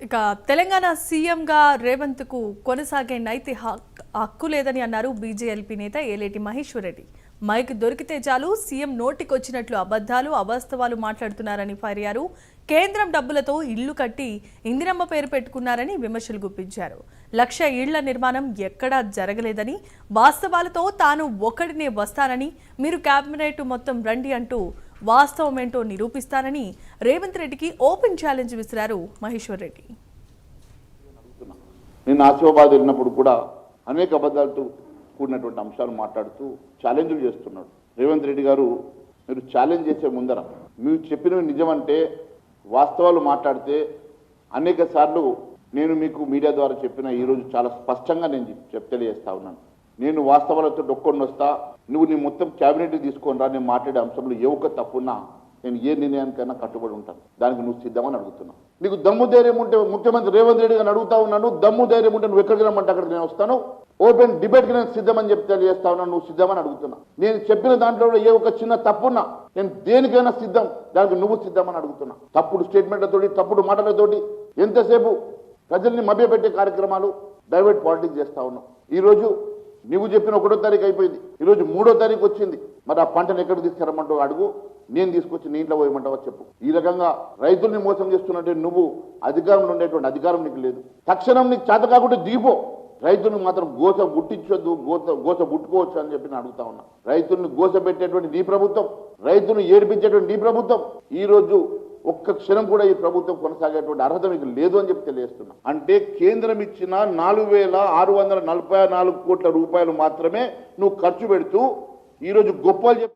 ఇక తెలంగాణ సీఎంగా రేవంత్ కు కొనసాగే నైతిక హక్కు లేదని అన్నారు బీజేఎల్పీ నేత ఏలేటి మహేశ్వర్ రెడ్డి. మైక్ దొరికితే చాలు సీఎం నోటికొచ్చినట్లు అబద్ధాలు అవాస్తవాలు మాట్లాడుతున్నారని ఫైర్ అయ్యారు. కేంద్రం డబ్బులతో ఇళ్లు కట్టి ఇందిరమ్మ పేరు పెట్టుకున్నారని విమర్శలు గుప్పించారు. 1,00,000 ఇళ్ల నిర్మాణం ఎక్కడా జరగలేదని, వాస్తవాలతో తాను ఒక్కడినే వస్తానని, మీరు కేబినెట్ మొత్తం రండి అంటూ వాస్తవమేంటో నిరూపిస్తానని రేవంత్ రెడ్డికి ఓపెన్ ఛాలెంజ్ విసిరారు మహేశ్వర్ రెడ్డి. నేను ఆసిఫాబాద్ వెళ్ళినప్పుడు కూడా అనేక అబద్ధాలతో కూడినటువంటి అంశాలు మాట్లాడుతూ ఛాలెంజ్లు చేస్తున్నాడు. రేవంత్ రెడ్డి గారు, మీరు ఛాలెంజ్ చేసే ముందర మీరు చెప్పినవి నిజమంటే, వాస్తవాలు మాట్లాడితే అనేక సార్లు నేను మీకు మీడియా ద్వారా చెప్పిన ఈరోజు చాలా స్పష్టంగా నేను తెలియజేస్తా ఉన్నాను. నేను వాస్తవాలతో డొక్కొని వస్తా, నువ్వు నీ మొత్తం క్యాబినెట్ తీసుకొని రా, నేను మాట్లాడే అంశంలో ఏ ఒక్క తప్పున్నా నేను ఏ నిర్ణయానికైనా కట్టుబడి ఉంటాను. దానికి నువ్వు సిద్ధమని అడుగుతున్నావు. నీకు దమ్ము ధైర్యం ఉంటే ముఖ్యమంత్రి రేవంత్ రెడ్డి గారిని అడుగుతా ఉన్నాను, దమ్ము ధైర్యం ఉంటే నువ్వు ఎక్కడికి రమ్మంటే అక్కడికి నేను వస్తాను, ఓపెన్ డిబేట్కి నేను సిద్ధమని చెప్పి తెలియజేస్తా ఉన్నాను. నువ్వు సిద్ధమని అడుగుతున్నా. నేను చెప్పిన దాంట్లో ఏ ఒక్క చిన్న తప్పున్నా నేను దేనికైనా సిద్ధం, దానికి నువ్వు సిద్ధమని అడుగుతున్నా. తప్పుడు స్టేట్మెంట్లతోటి, తప్పుడు మాటలతోటి ఎంతసేపు ప్రజల్ని మభ్యపెట్టే కార్యక్రమాలు, డైవర్ట్ పాలిటిక్స్ చేస్తా ఉన్నావు. ఈరోజు నువ్వు చెప్పిన 1వ తారీఖు అయిపోయింది, ఈరోజు 3వ తారీఖు వచ్చింది. మరి ఆ పంటను ఎక్కడికి తీసుకురమ్మంటావు అడుగు, నేను తీసుకొచ్చి నీ ఇంట్లో పోయమంటావా చెప్పు. ఈ రకంగా రైతుల్ని మోసం చేస్తున్నట్టే నువ్వు అధికారంలో ఉండేటువంటి అధికారం నీకు లేదు. తక్షణం నీకు చేత కాకుండా దిగిపో. రైతులను మాత్రం గోస గుట్టించొద్దు, గోస గుట్టుకోవచ్చు అని చెప్పి నేను అడుగుతా ఉన్నా. రైతుల్ని గోస పెట్టేటువంటి నీ ప్రభుత్వం, రైతులను ఏడిపించేటువంటి నీ ప్రభుత్వం, ఈ రోజు ఒక్క క్షణం కూడా ఈ ప్రభుత్వం కొనసాగేటువంటి అర్హత మీకు లేదు అని చెప్పి తెలియజేస్తున్నా. అంటే కేంద్రం ఇచ్చిన 4,644 కోట్ల రూపాయలు మాత్రమే నువ్వు ఖర్చు పెడుతూ ఈరోజు గొప్పలు